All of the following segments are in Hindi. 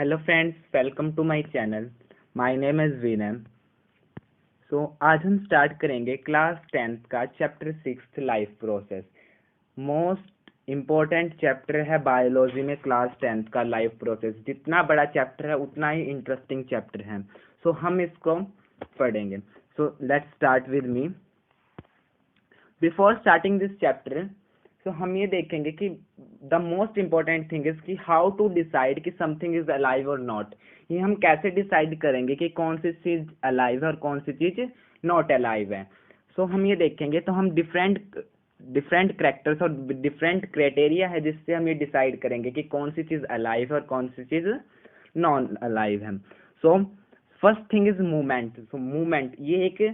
Hello friends, welcome to my channel. My name is Vinay. आज हम स्टार्ट करेंगे क्लास 10th का chapter 6 life process. Most important chapter है बायोलॉजी में क्लास 10th का लाइफ प्रोसेस। जितना बड़ा चैप्टर है उतना ही इंटरेस्टिंग चैप्टर है। हम इसको पढ़ेंगे। Let's start with me. Before starting this chapter, हम ये देखेंगे कि the most important thing is कि हाउ टू डिसाइड कि समथिंग इज अलाइव और नॉट। ये हम कैसे डिसाइड करेंगे कि कौन सी चीज अलाइव है और कौन सी चीज नॉट अलाइव है। हम ये देखेंगे तो हम डिफरेंट करेक्टर्स और डिफरेंट क्राइटेरिया है जिससे हम ये डिसाइड करेंगे कि कौन सी चीज अलाइव है और कौन सी चीज नॉन अलाइव है। First thing is movement. Movement ये एक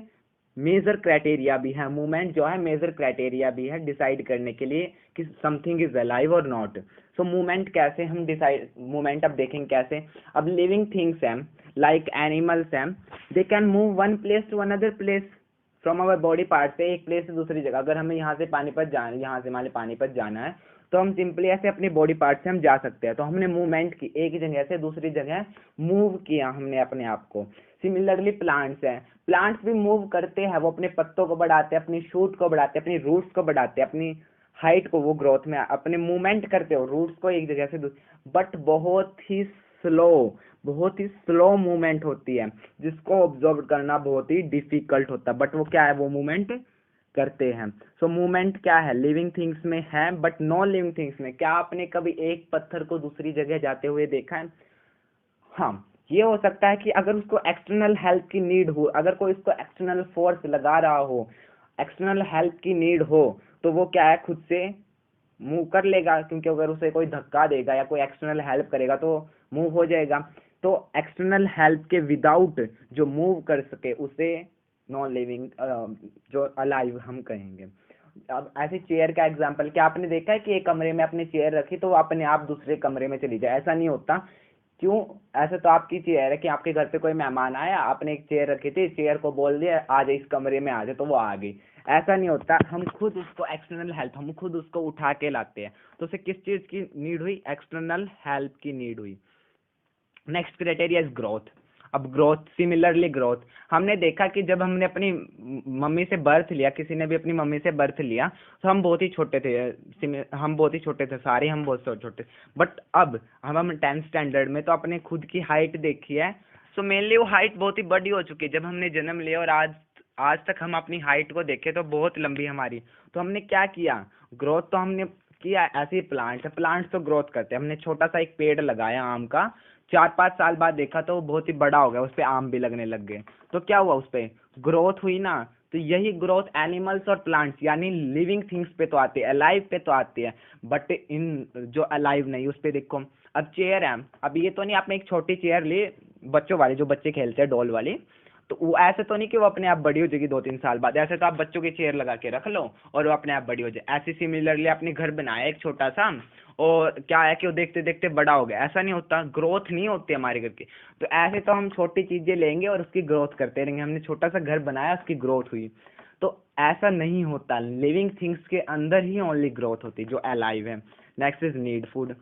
मेजर क्राइटेरिया भी है। मूवमेंट जो है मेजर क्राइटेरिया भी है डिसाइड करने के लिए कि समथिंग इज अलाइव और नॉट। मूवमेंट कैसे हम डिसाइड, मूवमेंट अब देखेंगे कैसे। अब लिविंग थिंग्स हैं लाइक एनिमल्स हैं, they can move one place to another place from our body part से एक प्लेस से दूसरी जगह। अगर हमें यहाँ से पानीपत जाना, यहाँ से हमारे पानीपत जाना है तो हम सिंपली ऐसे अपनी बॉडी पार्ट से हम जा सकते हैं। तो हमने मूवमेंट की, एक जगह से दूसरी जगह मूव किया हमने अपने आप को। सिमिलरली प्लांट्स हैं, प्लांट्स भी मूव करते हैं। वो अपने पत्तों को बढ़ाते हैं, अपनी शूट को बढ़ाते हैं, अपनी रूट्स को बढ़ाते हैं, अपनी हाइट को, वो ग्रोथ में अपने मूवमेंट करते हो रूट्स को एक जगह से दूसरी। बट बहुत ही स्लो मूवमेंट होती है जिसको ऑब्जर्व करना बहुत ही डिफिकल्ट होता है। बट वो क्या है, वो मूवमेंट करते हैं। मूवमेंट क्या है, लिविंग थिंग्स में है बट नॉन लिविंग थिंग्स में। क्या आपने कभी एक पत्थर को दूसरी जगह जाते हुए देखा है? हाँ, ये हो सकता है कि अगर उसको एक्सटर्नल हेल्प की नीड हो, अगर कोई उसको एक्सटर्नल फोर्स लगा रहा हो, एक्सटर्नल हेल्प की नीड हो, तो वो क्या है, खुद से मूव कर लेगा। क्योंकि अगर उसे कोई धक्का देगा या कोई एक्सटर्नल हेल्प करेगा तो मूव हो जाएगा। तो एक्सटर्नल हेल्प के विदाउट जो मूव कर सके उसे नॉन लिविंग, जो अलाइव हम कहेंगे। अब ऐसे चेयर का एग्जांपल, क्या आपने देखा है कि एक कमरे में अपनी चेयर रखी तो वो अपने आप दूसरे कमरे में चली जाए? ऐसा नहीं होता। क्यों? ऐसे तो आपकी चेयर है कि आपके घर पे कोई मेहमान आया, आपने एक चेयर रखी थी, चेयर को बोल दिया आ जाए इस कमरे में आ जाए, तो वो आ गई। ऐसा नहीं होता। हम खुद उसको एक्सटर्नल हेल्प, हम खुद उसको उठा के लाते हैं। तो उसे किस चीज की नीड हुई? एक्सटर्नल हेल्प की नीड हुई। Next criteria is growth. अब ग्रोथ, सिमिलरली ग्रोथ, हमने देखा कि जब हमने अपनी मम्मी से बर्थ लिया, किसी ने भी अपनी मम्मी से बर्थ लिया तो हम बहुत ही छोटे थे। सारे हम बहुत छोटे। बट अब हम 10th स्टैंडर्ड में तो अपने खुद की हाइट देखी है। मेनली वो हाइट बहुत ही बड़ी हो चुकी है। जब हमने जन्म लिया और आज तक हम अपनी हाइट को देखें तो बहुत लंबी हमारी। तो हमने क्या किया, ग्रोथ तो हमने किया। ऐसे ही प्लांट्स तो ग्रोथ करते हैं। हमने छोटा सा एक पेड़ लगाया आम का, 4-5 साल बाद देखा तो वो बहुत ही बड़ा हो गया, उस पे आम भी लगने लग गए। तो क्या हुआ, उस पे ग्रोथ हुई ना। तो यही ग्रोथ एनिमल्स और प्लांट्स यानी लिविंग थिंग्स पे तो आती है, अलाइव पे तो आती है। बट इन जो अलाइव नहीं उस पे देखो। अब चेयर है, अब ये तो नहीं आपने एक छोटी चेयर ली बच्चों वाली, जो बच्चे खेलते हैं डॉल वाली, तो वो ऐसे तो नहीं कि वो अपने आप बड़ी हो जाएगी 2-3 साल बाद। ऐसे तो आप बच्चों की चेयर लगा के रख लो और वो अपने आप बड़ी हो जाए। ऐसे सिमिलरली आपने घर बनाया एक छोटा सा और क्या है कि वो देखते देखते बड़ा हो गया। ऐसा नहीं होता, ग्रोथ नहीं होती हमारे घर की। तो ऐसे तो हम छोटी चीजें लेंगे और उसकी ग्रोथ करते रहेंगे। हमने छोटा सा घर बनाया, उसकी ग्रोथ हुई। तो ऐसा नहीं होता। लिविंग थिंग्स के अंदर ही ओनली ग्रोथ होती जो अलाइव है। Next is need food.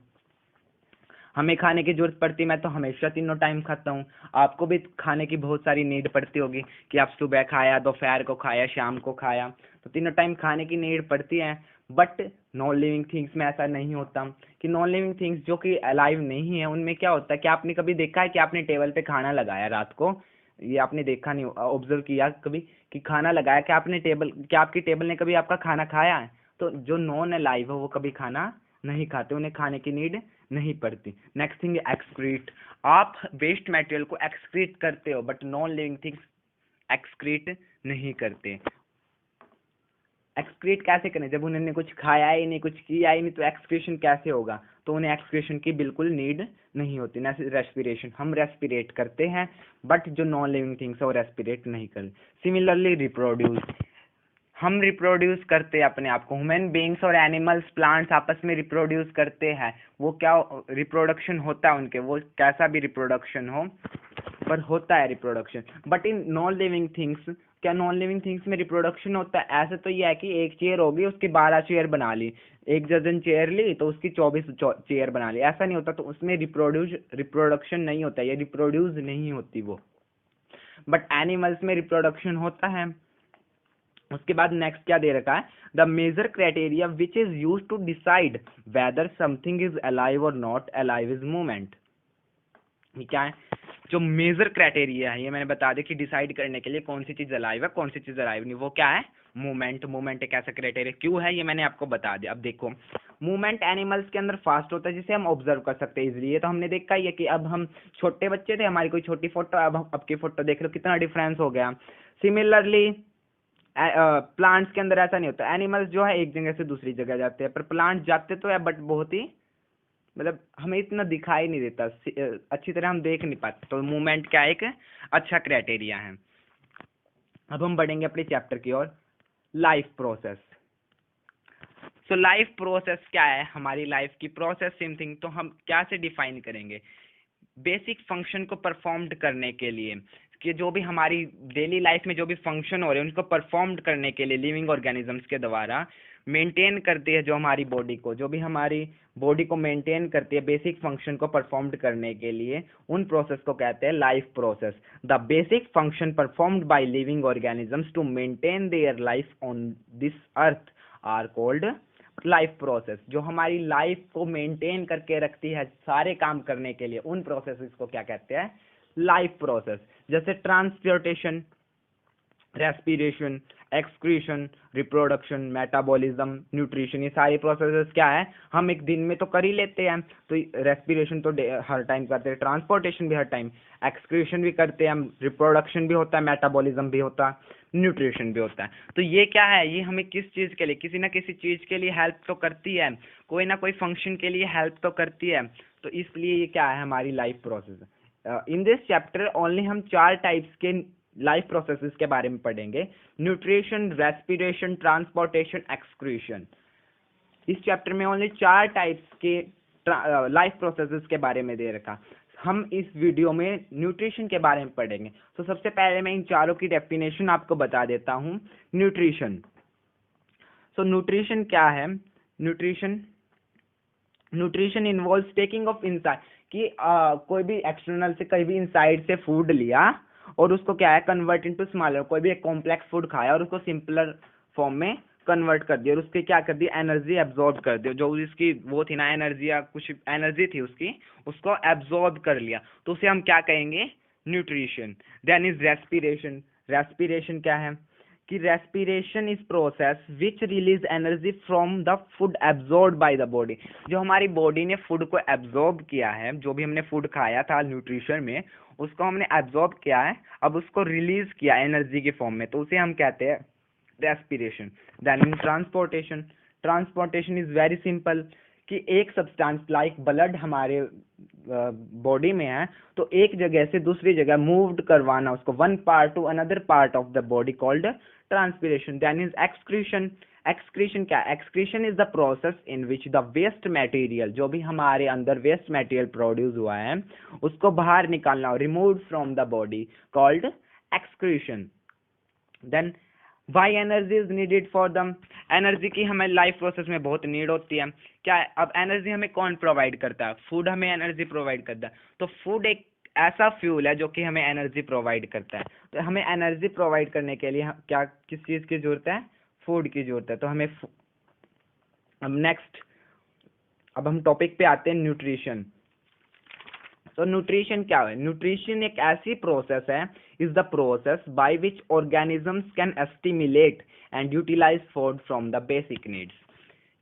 हमें खाने की जरूरत पड़ती है। मैं तो हमेशा तीनों टाइम खाता हूँ। आपको भी खाने की बहुत सारी नीड पड़ती होगी कि आप सुबह खाया, दोपहर को खाया, शाम को खाया। तो तीनों टाइम खाने की नीड पड़ती है। बट नॉन लिविंग थिंग्स में ऐसा नहीं होता कि नॉन लिविंग थिंग्स जो कि अलाइव नहीं है उनमें क्या होता है कि आपने कभी देखा है कि आपने टेबल पे खाना लगाया रात को? ये आपने देखा नहीं, ऑब्जर्व किया कभी कि खाना लगाया, क्या आपने टेबल, क्या आपकी टेबल ने कभी आपका खाना खाया है? तो जो नॉन अलाइव है वो कभी खाना नहीं खाते, उन्हें खाने की नीड नहीं पड़ती। Next thing excrete. आप वेस्ट मटेरियल को एक्सक्रीट करते हो but non living things excrete नहीं करते। एक्सक्रीट कैसे करें? जब उन्होंने कुछ खाया ही नहीं, कुछ किया ही नहीं, तो एक्सक्रीशन कैसे होगा? तो उन्हें एक्सक्रीशन की बिल्कुल नीड नहीं होती। ना रेस्पिरेशन, हम रेस्पिरेट करते हैं बट जो नॉन लिविंग थिंग्स है वो रेस्पिरेट नहीं करते। सिमिलरली रिप्रोड्यूस, हम रिप्रोड्यूस करते हैं अपने आप को। ह्यूमन बीइंग्स और एनिमल्स, प्लांट्स आपस में रिप्रोड्यूस करते हैं। वो क्या रिप्रोडक्शन होता है उनके, वो कैसा भी रिप्रोडक्शन हो पर होता है reproduction. But in non living things क्या नॉन लिविंग थिंग्स में रिप्रोडक्शन होता है? ऐसे तो ये है कि एक चेयर होगी, उसकी 12 चेयर बना ली, एक दर्जन चेयर ली तो उसकी 24 चेयर बना ली, ऐसा नहीं होता। तो उसमें रिप्रोडक्शन नहीं होता, ये रिप्रोड्यूस नहीं होती वो। बट एनिमल्स में रिप्रोडक्शन होता है। उसके बाद नेक्स्ट क्या दे रखा है, the major criteria which is use to decide whether something is alive और नॉट अलाइव इज मूवमेंट। ये क्या है, जो मेजर क्राइटेरिया है, ये मैंने बता दिया कि डिसाइड करने के लिए कौन सी चीज अलाइव है कौन सी चीज अलाइव नहीं, वो क्या है, मूवमेंट। मूवमेंट एक ऐसा क्राइटेरिया क्यों है, ये मैंने आपको बता दिया। अब देखो, मूवमेंट एनिमल्स के अंदर फास्ट होता है, जिसे हम ऑब्जर्व कर सकते हैं इजिली। ये तो हमने देखा ही है कि अब हम छोटे बच्चे थे, हमारी कोई छोटी फोटो, अब की फोटो देख लो, कितना डिफरेंस हो गया। सिमिलरली प्लांट्स के अंदर ऐसा नहीं होता, एनिमल्स जो है एक जगह से दूसरी जगह जाते हैं, पर प्लांट जाते तो है बट बहुत ही, मतलब हमें इतना दिखाई नहीं देता, अच्छी तरह हम देख नहीं पाते। तो मूवमेंट क्या एक अच्छा क्राइटेरिया है। अब हम बढ़ेंगे अपने चैप्टर की ओर, life process. So life process क्या है, हमारी लाइफ की प्रोसेस सेम थिंग। तो हम क्या से डिफाइन करेंगे, बेसिक फंक्शन को परफॉर्म्ड करने के लिए, कि जो भी हमारी डेली लाइफ में जो भी फंक्शन हो रहे हैं उनको परफॉर्म्ड करने के लिए लिविंग ऑर्गेनिजम्स के द्वारा मेंटेन करती है, जो हमारी बॉडी को, जो भी हमारी बॉडी को मेंटेन करती है बेसिक फंक्शन को परफॉर्म्ड करने के लिए, उन प्रोसेस को कहते हैं life process. The basic function performed by living organisms to maintain their life on this earth are called life process. जो हमारी लाइफ को मेंटेन करके रखती है सारे काम करने के लिए, उन प्रोसेसेस को क्या कहते हैं, लाइफ प्रोसेस। जैसे transportation, respiration, excretion, reproduction, metabolism, nutrition, ये सारी प्रोसेसेस क्या है, हम एक दिन में तो कर ही लेते हैं। तो रेस्पिरेशन तो हर टाइम करते हैं, ट्रांसपोर्टेशन भी हर टाइम, एक्सक्रीशन भी करते हैं हम, रिप्रोडक्शन भी होता है, मेटाबॉलिज्म भी होता है, न्यूट्रिशन भी होता है। तो ये क्या है, ये हमें किस चीज के लिए, किसी ना किसी चीज के लिए हेल्प तो करती है, कोई ना कोई फंक्शन के लिए हेल्प तो करती है। तो इसलिए ये क्या है, हमारी life process. In this chapter only हम 4 टाइप्स के लाइफ प्रोसेसेस के बारे में पढ़ेंगे, न्यूट्रिशन, रेस्पिरेशन, ट्रांसपोर्टेशन, एक्सक्रीशन। इस चैप्टर में ओनली 4 टाइप्स के लाइफ प्रोसेसेस के बारे में दे रखा। हम इस वीडियो में न्यूट्रिशन के बारे में पढ़ेंगे। तो सबसे पहले मैं इन चारों की डेफिनेशन आपको बता देता हूं। न्यूट्रिशन, सो न्यूट्रिशन क्या है, nutrition involves taking of inside, कि कोई भी एक्सटर्नल से, कहीं भी इनसाइड से फूड लिया और उसको क्या है, कन्वर्ट इनटू स्मॉलर, कोई भी एक कॉम्प्लेक्स फूड खाया और उसको सिंपलर फॉर्म में कन्वर्ट कर दिया और उसके क्या कर दिया, एनर्जी एब्जॉर्ब कर दिया, जो उसकी वो थी ना एनर्जी, या कुछ एनर्जी थी उसकी, उसको एब्जॉर्ब कर लिया, तो उसे हम क्या कहेंगे, nutrition. Then is respiration. Respiration क्या है, कि respiration is process which release energy from the food absorb by the body. जो हमारी बॉडी ने फूड को एब्जॉर्ब किया है, जो भी हमने फूड खाया था न्यूट्रिशन में, उसको हमने एब्जॉर्ब किया है, अब उसको रिलीज किया एनर्जी के फॉर्म में, तो उसे हम कहते हैं respiration. Then in transportation, transportation is very simple, कि एक सब्सटेंस लाइक ब्लड हमारे बॉडी में है, तो एक जगह से दूसरी जगह मूव्ड करवाना उसको, one part to another part of the body called transpiration. Then is excretion. Excretion क्या, excretion is the process in which the waste material, जो भी हमारे अंदर वेस्ट मटेरियल प्रोड्यूस हुआ है उसको बाहर निकालना, removed from the body, called excretion. Then why energy is needed for them, energy की हमें लाइफ प्रोसेस में बहुत नीड होती है। क्या है, अब एनर्जी हमें कौन प्रोवाइड करता है, फूड हमें एनर्जी प्रोवाइड करता है। तो फूड एक ऐसा फ्यूल है जो कि हमें एनर्जी प्रोवाइड करता है। तो हमें एनर्जी प्रोवाइड करने के लिए क्या, किस चीज की जरूरत है, फूड की जरूरत है। तो हमें अब नेक्स्ट, अब हम टॉपिक पे आते हैं, न्यूट्रिशन। तो न्यूट्रिशन क्या है, न्यूट्रिशन एक ऐसी प्रोसेस है, is the process by which organisms can assimilate and utilise food from the basic needs.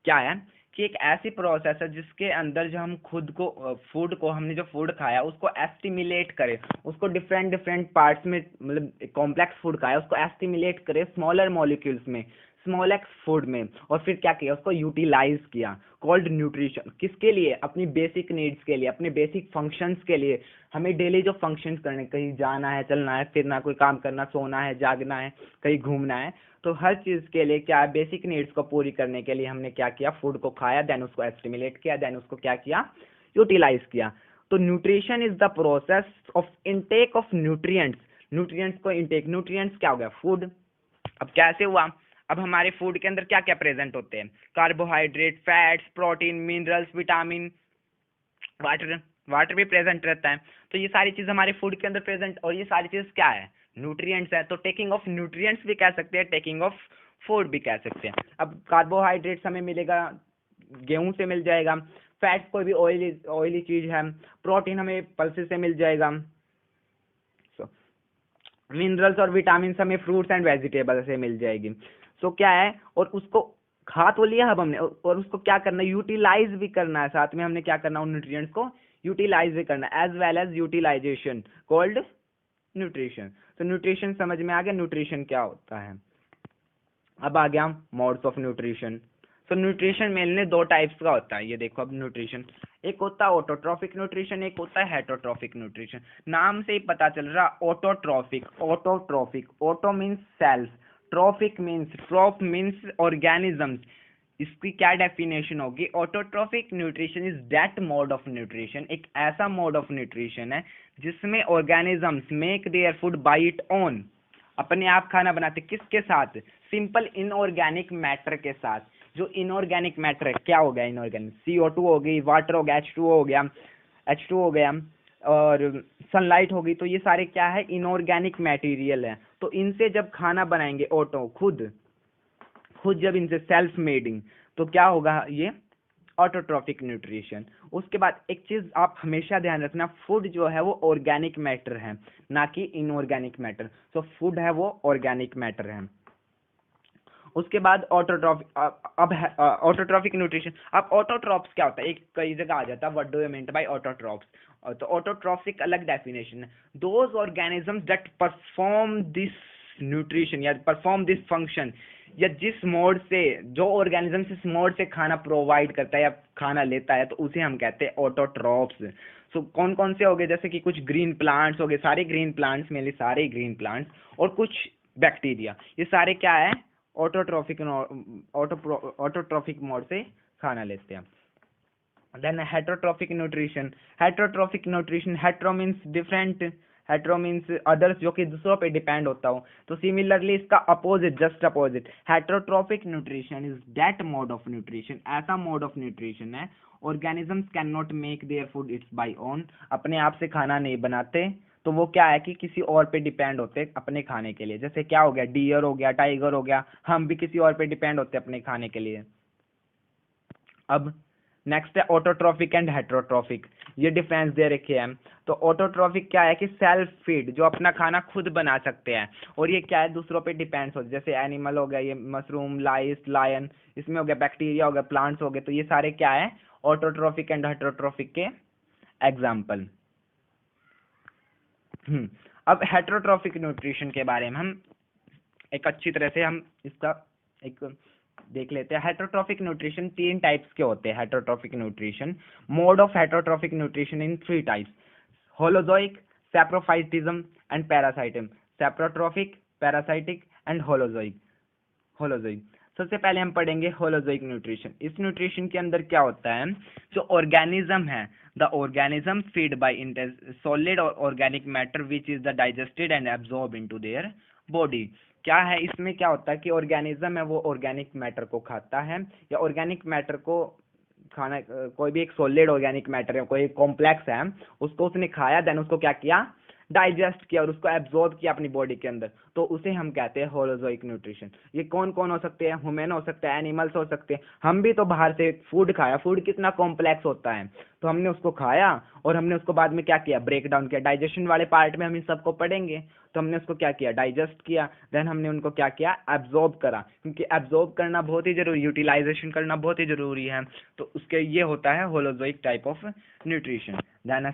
क्या है, कि एक ऐसी प्रोसेस है जिसके अंदर जो हम खुद को फूड को, हमने जो फूड खाया उसको एस्टिमुलेट करे, उसको डिफरेंट डिफरेंट पार्ट्स में, मतलब कॉम्प्लेक्स फूड खाया उसको एस्टिमुलेट करे स्मॉलर मॉलिक्यूल्स में, स्मॉलेक्स फूड में, और फिर क्या किया, उसको यूटिलाइज किया, कॉल्ड न्यूट्रिशन। किसके लिए, अपनी बेसिक नीड्स के लिए, अपने बेसिक फंक्शंस के लिए। हमें डेली जो फंक्शंस करने, कहीं जाना है, चलना है, फिरना, कोई काम करना, सोना है, जागना है, कहीं घूमना है, तो हर चीज के लिए क्या, बेसिक नीड्स को पूरी करने के लिए हमने क्या किया, फूड को खाया, देन उसको एस्टिमुलेट किया, देन उसको क्या किया, यूटिलाइज किया। तो nutrition is the process of intake of nutrients, nutrients को इनटेक, न्यूट्रिएंट्स क्या हो गया, फूड। अब कैसे हुआ, अब हमारे फूड के अंदर क्या क्या प्रेजेंट होते हैं, carbohydrate, fats, protein, minerals, vitamin, water, water भी प्रेजेंट रहता है। तो ये सारी चीज हमारे फूड के अंदर प्रेजेंट, और ये सारी चीज क्या है, न्यूट्रिएंट्स है। तो टेकिंग ऑफ न्यूट्रिएंट्स भी कह सकते हैं, टेकिंग ऑफ फूड भी कह सकते हैं। अब कार्बोहाइड्रेट्स हमें मिलेगा, गेहूं से मिल जाएगा, फैट्स कोई भी ऑयली ऑयली चीज है, प्रोटीन हमें पल्सेस से मिल जाएगा, मिनरल्स और विटामिन हमें फ्रूट्स एंड वेजिटेबल से मिल जाएगी। सो क्या है, और उसको खा तो लिया अब हमने, और उसको क्या करना है, यूटिलाइज भी करना है, साथ में हमने क्या करना है, उन न्यूट्रिएंट्स को यूटिलाइज भी करना है, as well as utilization called nutrition. तो न्यूट्रिशन समझ में आ गया, न्यूट्रिशन क्या होता है। अब आ गया मोड्स ऑफ न्यूट्रिशन। तो न्यूट्रिशन मेनली दो टाइप्स का होता है, ये देखो अब न्यूट्रिशन, एक होता है ऑटोट्रॉफिक न्यूट्रिशन, एक होता है हेटरोट्रॉफिक न्यूट्रिशन। नाम से ही पता चल रहा, autotrophic, autotrophic, auto means self, trophic means, troph means organisms. इसकी क्या डेफिनेशन होगी, autotrophic nutrition is that mode of nutrition, एक ऐसा मोड ऑफ न्यूट्रिशन है जिसमें organisms make their food by it own, अपने आप खाना बनाते, किसके साथ, सिंपल इनऑर्गेनिक मैटर के साथ। जो इनऑर्गेनिक मैटर है, क्या हो गया इनऑर्गेनिक, CO2 हो गई, वाटर हो गया, H2 हो गया, और सनलाइट होगी, तो ये सारे क्या है, इनऑर्गेनिक मटेरियल है। तो इनसे जब खाना बनाएंगे ऑटो, खुद खुद जब इनसे सेल्फ मेडिंग, तो क्या होगा, ये ऑटोट्रॉफिक न्यूट्रिशन। उसके बाद एक चीज आप हमेशा ध्यान रखना, फूड जो है वो ऑर्गेनिक मैटर है, ना कि इनऑर्गेनिक मैटर। तो फूड है वो ऑर्गेनिक मैटर है। उसके बाद ऑटोट्रॉफिक, अब ऑटोट्रॉफिक न्यूट्रिशन। अब ऑटोट्रॉप्स क्या होता है, एक कई जगह आ जाता है, what do you mean by autotrophs. तो ऑटोट्रॉफिक अलग डेफिनेशन है, those organisms that perform this nutrition या परफॉर्म दिस फंक्शन, या जिस मोड से, जो ऑर्गेनिजम्स इस मोड से खाना प्रोवाइड करता है या खाना लेता है, तो उसे हम कहते हैं ऑटोट्रॉप्स। सो कौन कौन से हो गए, जैसे कि कुछ ग्रीन प्लांट्स हो गए, सारे ग्रीन प्लांट्स, मेनली सारे ग्रीन प्लांट्स, और कुछ बैक्टीरिया, ये सारे क्या है, ऑटोट्रॉफिक ऑटोट्रॉफिक मोड से खाना लेते हैं। Then heterotrophic nutrition, heterotrophic nutrition, hetero means different, hetero means others, जो कि दूसरों पे डिपेंड होता हो। तो सिमिलरली इसका opposite, just opposite, heterotrophic nutrition is that mode of nutrition, ऐसा मोड ऑफ न्यूट्रिशन है, organisms can not make their food it's by own, अपने आप से खाना नहीं बनाते, तो वो क्या है कि किसी और पे डिपेंड होते अपने खाने के लिए। जैसे क्या हो गया, डियर हो गया, टाइगर हो गया, हम भी किसी और पे डिपेंड होते अपने खाने के लिए। अब नेक्स्ट है ऑटोट्रॉफिक एंड हेटरोट्रॉफिक, ये डिफरेंस दे रखे हैं। तो ऑटोट्रॉफिक क्या है कि सेल्फ फीड, जो अपना खाना खुद बना सकते हैं, और ये क्या है, दूसरों पे डिपेंड्स होते, जैसे एनिमल हो गया, ये मशरूम, लाइस, लायन, इसमें हो गया, बैक्टीरिया हो गया, प्लांट्स हो गए, तो ये सारे क्या है, ऑटोट्रॉफिक एंड हेटरोट्रॉफिक के एग्जाम्पल। अब हेटरोट्रॉफिक न्यूट्रिशन के बारे में हम एक अच्छी तरह से हम इसका एक देख लेते हैं। हेटरोट्रॉफिक न्यूट्रिशन तीन टाइप्स के होते हैं। Heterotrophic nutrition, mode of heterotrophic nutrition in three types, holozoic, saprophytism and parasitism. Saprotrophic, parasitic and holozoic. Holozoic सबसे पहले हम पढ़ेंगे होलोजोइक न्यूट्रिशन। इस न्यूट्रिशन के अंदर क्या होता है, जो ऑर्गेनिज्म है, the organism feed by solid और organic matter which is the digested and absorb into their body. क्या है, इसमें क्या होता है कि ऑर्गेनिज्म है वो ऑर्गेनिक मैटर को खाता है, या ऑर्गेनिक मैटर को खाना, कोई भी एक सॉलिड ऑर्गेनिक मैटर है, कोई कॉम्प्लेक्स है, उसको उसने खाया, देन उसको क्या किया, डाइजेस्ट किया और उसको एब्जॉर्ब किया अपनी बॉडी के अंदर, तो उसे हम कहते हैं होलोजोइक न्यूट्रिशन। ये कौन कौन हो सकते हैं, ह्यूमन हो सकते हैं, एनिमल्स हो सकते हैं, हम भी तो बाहर से फूड खाया, फूड कितना कॉम्प्लेक्स होता है, तो हमने उसको खाया और हमने उसको बाद में क्या किया, ब्रेक डाउन किया। डाइजेशन वाले पार्ट में हम इन सबको पढ़ेंगे, तो हमने उसको क्या किया, डाइजेस्ट किया, देन हमने उनको क्या किया, एब्जॉर्ब करा, क्योंकि एब्जॉर्ब करना बहुत ही जरूरी, यूटिलाइजेशन करना बहुत ही जरूरी है, तो उसके ये होता है holozoic type of nutrition. Then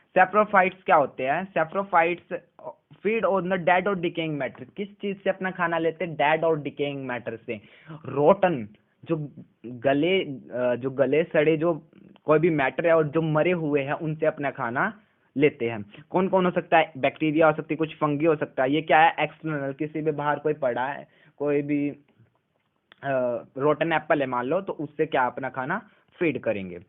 saprophytes क्या होते हैं, saprophytes feed on the dead और डिकेइंग मैटर। किस चीज से अपना खाना लेते हैं, डेड और डिकेइंग मैटर से, रोटन, जो गले सड़े जो कोई भी मैटर है और जो मरे हुए हैं, उनसे अपना खाना लेते हैं। कौन कौन हो सकता है, बैक्टीरिया हो सकती है, कुछ फंगी हो सकता है, ये क्या है, एक्सटर्नल, किसी भी बाहर कोई पड़ा है, कोई भी रोटन एप्पल है मान लो, तो उससे क्या अपना खाना फीड करेंगे।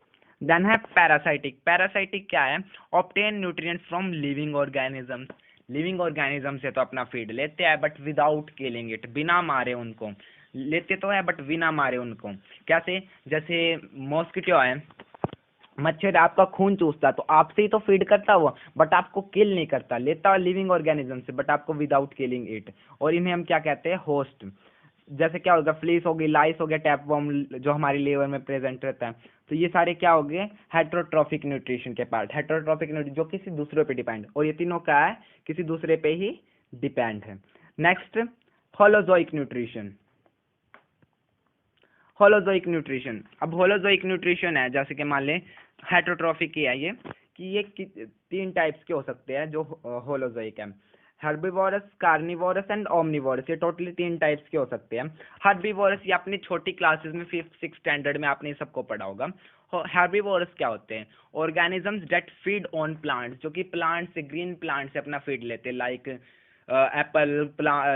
देन है पैरासाइटिक। पैरासाइटिक क्या है? Obtain nutrients from living organisms. Living organism से तो अपना फीड लेते हैं बट विदाउट किलिंग इट, बिना मारे उनको लेते तो है बट बिना मारे उनको। कैसे? जैसे मॉस्किटो है, मच्छर आपका खून चूसता तो आपसे ही तो फीड करता हुआ, बट आपको किल नहीं करता, लेता है लिविंग ऑर्गेनिज्म से बट आपको विदाउट किलिंग इट। और इन्हें हम क्या कहते हैं? होस्ट। जैसे क्या होगा? फ्लीस हो गई, लाइस हो गया, टैपवर्म जो हमारी लीवर में प्रेजेंट रहता है। तो ये सारे क्या हो गए? हेटरोट्रॉफिक न्यूट्रिशन के पार्ट। हेटरोट्रॉफिक न्यूट्रिशन जो किसी दूसरे पे डिपेंड, और ये तीनों क्या है? किसी दूसरे पे ही डिपेंड है। Next, holozoic nutrition. Holozoic nutrition, अब होलोजोइक न्यूट्रिशन है जैसे कि मान ले हेटरोट्रॉफिक की है ये, कि ये तीन टाइप्स के हो सकते हैं जो होलोजोइक है। हर्बीवोरस, कार्निवोरस एंड ओमनिवोरस, ये टोटली तीन टाइप्स के हो सकते हैं। हर्बीवोरस ये अपनी छोटी क्लासेस में 5th 6th स्टैंडर्ड में आपने सबको पढ़ा होगा। हर्बीवोरस क्या होते हैं? Organisms that feed on plants, जो कि प्लांट से, ग्रीन प्लांट से अपना फीड लेते हैं, लाइक एप्पल,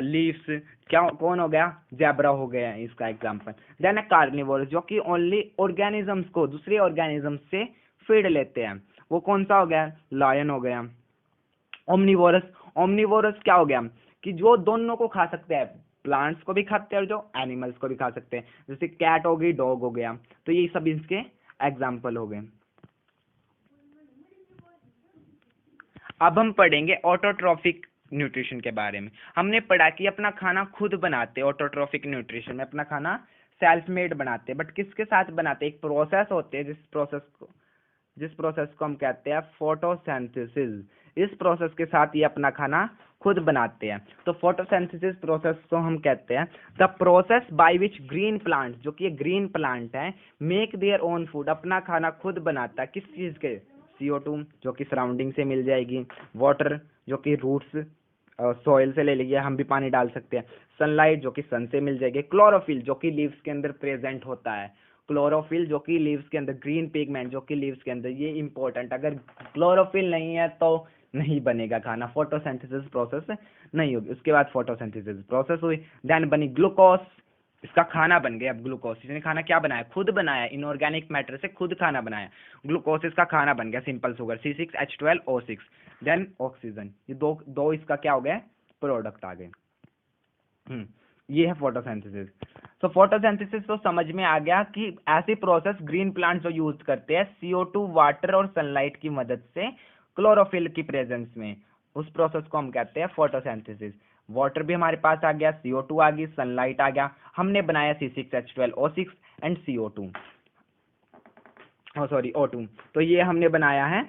लीव्स। क्या कौन हो गया? ज़ेब्रा हो गया इसका एग्जांपल। देन है कार्निवोरस, जो कि ओनली ऑर्गेनिजम्स को, दूसरे ऑर्गेनिजम्स से फीड लेते हैं। वो कौन सा हो गया? लायन हो गया। ओमनिवोरस, ओमनिवोरस क्या हो गया? कि जो दोनों को खा सकते हैं, प्लांट्स को भी खाते हैं और जो एनिमल्स को भी खा सकते हैं, जैसे कैट हो गई, डॉग हो गया। तो ये सब इसके एग्जाम्पल हो गए। अब हम पढ़ेंगे ऑटोट्रॉफिक न्यूट्रिशन के बारे में। हमने पढ़ा कि अपना खाना खुद बनाते, ऑटोट्रॉफिक न्यूट्रिशन में अपना खाना सेल्फ मेड बनाते, बट किसके साथ बनाते? एक प्रोसेस होते हैं जिस प्रोसेस को हम कहते हैं फोटोसिंथेसिस। इस प्रोसेस के साथ ये अपना खाना खुद बनाते हैं। तो फोटोसिंथेसिस प्रोसेस को हम कहते हैं the process by which green plant, जो कि ये ग्रीन प्लांट है, मेक देयर ओन फूड, अपना खाना खुद बनाता है। किस चीज के? CO2 जो कि सराउंडिंग से मिल जाएगी, वाटर जो कि रूट्स सॉइल से ले लेंगे, हम भी पानी डाल सकते हैं, सनलाइट जो कि सन से मिल जाएगी, क्लोरोफिल जो कि लीव्स के अंदर प्रेजेंट होता है, क्लोरोफिल जो कि लीव्स के अंदर, ग्रीन पिगमेंट जो कि लीव्स के अंदर, ये इंपॉर्टेंट। अगर क्लोरोफिल नहीं है तो नहीं बनेगा खाना, फोटोसिंथेसिस प्रोसेस नहीं होगी। उसके बाद फोटोसिंथेसिस प्रोसेस हुई, देन बनी ग्लूकोज, इसका खाना बन गया। अब ग्लूकोज, इसने खाना क्या बनाया? खुद बनाया, इनऑर्गेनिक मैटर से खुद खाना बनाया। ग्लूकोज इसका खाना बन गया, simple sugar C6H12O6। Then oxygen, ये दो दो इसका क्या हो गया? प्रोडक्ट आ गए। ये है फोटोसिंथेसिस। तो फोटोसिंथेसिस तो समझ में आ गया कि ऐसी प्रोसेस ग्रीन प्लांट जो यूज करते हैं CO2, वाटर और सनलाइट की मदद से, क्लोरोफिल की प्रेजेंस में, उस प्रोसेस को हम कहते हैं फोटोसिंथेसिस। वाटर भी हमारे पास आ गया, CO2 आ गई, सनलाइट आ गया, हमने बनाया C6H12O6 and CO2, sorry O2। तो ये हमने बनाया है।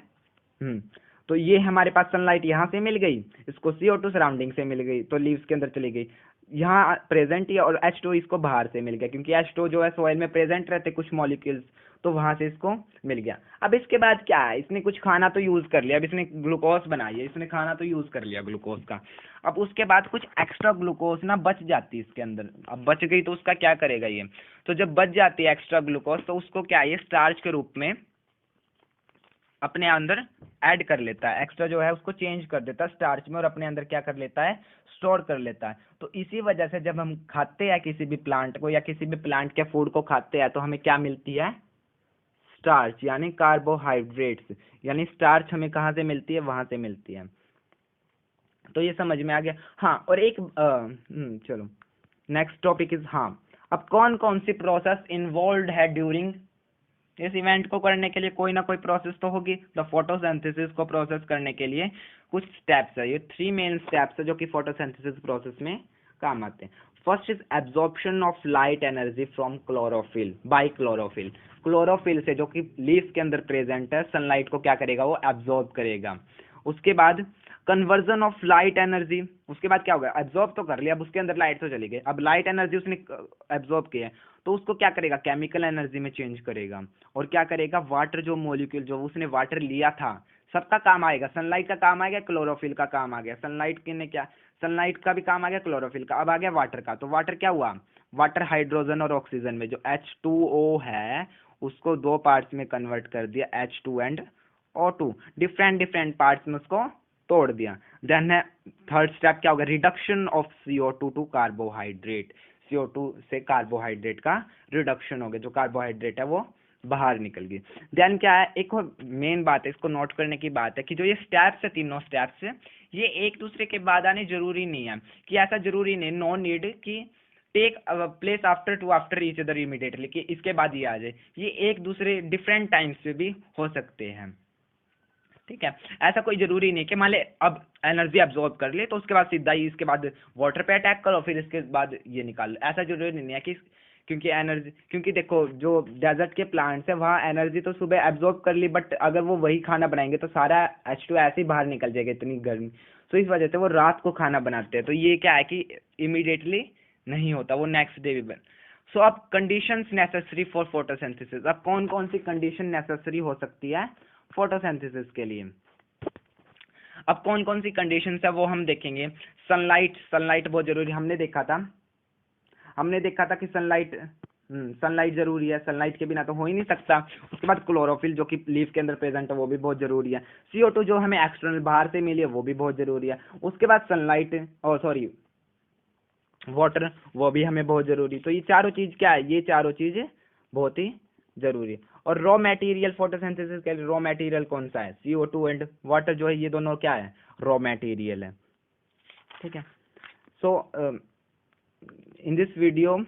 तो ये हमारे पास सनलाइट यहाँ से मिल गई, इसको CO2 सराउंडिंग से मिल गई, तो लीव्स के अंदर चली गई, यहाँ प्रेजेंट ही, और H2 इसको बाहर से मिल गया, क्योंकि H2 जो है सॉइल में प्रेजेंट रहते कुछ मॉलिक्यूल्स, तो वहां से इसको मिल गया। अब इसके बाद क्या है? इसने कुछ खाना तो यूज कर लिया, अब इसने ग्लूकोज बनाई है, इसने खाना तो यूज कर लिया ग्लूकोज का। अब उसके बाद कुछ एक्स्ट्रा ग्लूकोज ना बच जाती है इसके अंदर। अब बच गई तो उसका क्या करेगा ये? तो जब बच जाती है एक्स्ट्रा ग्लूकोज, तो उसको क्या, ये स्टार्च के रूप में अपने अंदर ऐड कर लेता है। एक्स्ट्रा जो है उसको चेंज कर देता है स्टार्च में, और अपने अंदर क्या कर लेता है? स्टोर कर लेता है। तो इसी वजह से जब हम खाते हैं किसी भी प्लांट को, या किसी भी प्लांट के फूड को खाते हैं, तो हमें क्या मिलती है? स्टार्च, यानी कार्बोहाइड्रेट्स। यानी स्टार्च हमें कहाँ से मिलती है? वहां से मिलती है। तो ये समझ में आ गया। हाँ, और एक चलो नेक्स्ट टॉपिक इज, हाँ, अब कौन कौन सी प्रोसेस इन्वॉल्व है ड्यूरिंग इस इवेंट को करने के लिए? कोई ना कोई प्रोसेस तो होगी। द फोटोसिंथेसिस को प्रोसेस करने के लिए कुछ स्टेप्स है, ये 3 मेन स्टेप्स है जो कि फोटोसिंथेसिस प्रोसेस में काम आते हैं। First is absorption of light energy from chlorophyll bye chlorophyll. Chlorophyll से, जो कि लीव्स के अंदर प्रेजेंट है, सनलाइट को क्या करेगा? वो एब्जॉर्ब करेगा। उसके बाद कन्वर्जन ऑफ लाइट एनर्जी, उसके बाद क्या होगा? एब्जॉर्ब तो कर लिया, अब उसके अंदर लाइट तो चली गई, अब लाइट एनर्जी उसने एब्जॉर्ब की है, तो उसको क्या करेगा? केमिकल एनर्जी में चेंज करेगा। और क्या करेगा? वाटर जो मॉलिक्यूल, जो उसने वाटर लिया था, सबका काम आएगा। सनलाइट का काम आ गया, क्लोरोफिल का काम आ गया। सनलाइट के ने क्या, सनलाइट का भी काम आ गया, क्लोरोफिल का। अब आ गया वाटर का। तो वाटर क्या हुआ? वाटर हाइड्रोजन और ऑक्सीजन में जो H2O है, उसको 2 पार्ट्स में कन्वर्ट कर दिया, H2 and O2, different different parts में उसको तोड़ दिया। देन है थर्ड स्टेप, क्या होगा? Reduction of CO2 to carbohydrate. CO2 से कार्बोहाइड्रेट का रिडक्शन हो गया, जो कार्बोहाइड्रेट है वो बाहर निकल गई। देन क्या है, एक और मेन बात है, इसको नोट करने की बात है कि जो ये स्टेप्स है, तीनों स्टेप्स, ये एक दूसरे के बाद आने जरूरी नहीं है, कि ऐसा जरूरी नहीं, नो नीड कि take place after to after each other immediately, कि इसके बाद ये आ जाए। ये एक दूसरे डिफरेंट टाइम्स पे भी हो सकते हैं, ठीक है। ऐसा कोई जरूरी नहीं कि मान ले अब एनर्जी अब्सॉर्ब कर ले तो उसके बाद सीधा ही इसके बाद वाटर पे अटैक करो फिर इसके बाद ये निकाल लो, ऐसा जरूरी नहीं है कि, क्योंकि एनर्जी, क्योंकि देखो जो डेजर्ट के प्लांट्स है वहाँ एनर्जी तो सुबह एब्जॉर्ब कर ली, बट अगर वो वही खाना बनाएंगे तो सारा H2 ऐसे ही बाहर निकल जाएगा, इतनी गर्मी। तो इस वजह से वो रात को खाना बनाते हैं, तो ये क्या है कि इमीडिएटली नहीं होता, वो नेक्स्ट डे भी बन। सो अब कंडीशंस नेसेसरी फॉर फोटोसिंथेसिस, अब कौन कौन सी कंडीशन नेसेसरी हो सकती है फोटोसिंथेसिस के लिए। अब कौन कौन सी कंडीशंस है वो हम देखेंगे। सनलाइट, सनलाइट बहुत जरूरी, हमने देखा था कि सनलाइट जरूरी है, सनलाइट के बिना तो हो ही नहीं सकता। उसके बाद क्लोरोफिल जो कि लीफ के अंदर प्रेजेंट है वो भी बहुत जरूरी है। CO2 जो हमें एक्सटर्नल बाहर से मिली है वो भी बहुत जरूरी है। उसके बाद सनलाइट और सॉरी वाटर, वो भी हमें बहुत जरूरी। तो ये चारों चीज क्या है, ये चारों चीज बहुत ही जरूरी है। और रॉ मटेरियल फोटोसिंथेसिस के लिए रॉ मटेरियल कौन सा है, CO2 एंड वाटर जो है, ये दोनों क्या है, रॉ मटेरियल है, ठीक है। सो in this video,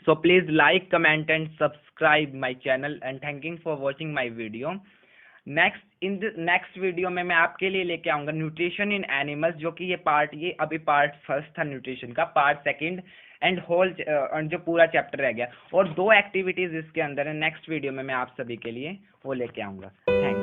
so please like, comment and subscribe my channel and thanking for watching my video. In next video में मैं आपके लिए लेके आऊंगा न्यूट्रिशन इन एनिमल्स, जो कि ये अभी पार्ट फर्स्ट था न्यूट्रिशन का, पार्ट सेकंड एंड होल जो पूरा चैप्टर रह गया, और 2 एक्टिविटीज इसके अंदर है। नेक्स्ट वीडियो में मैं आप सभी के लिए वो लेके आऊंगा। थैंक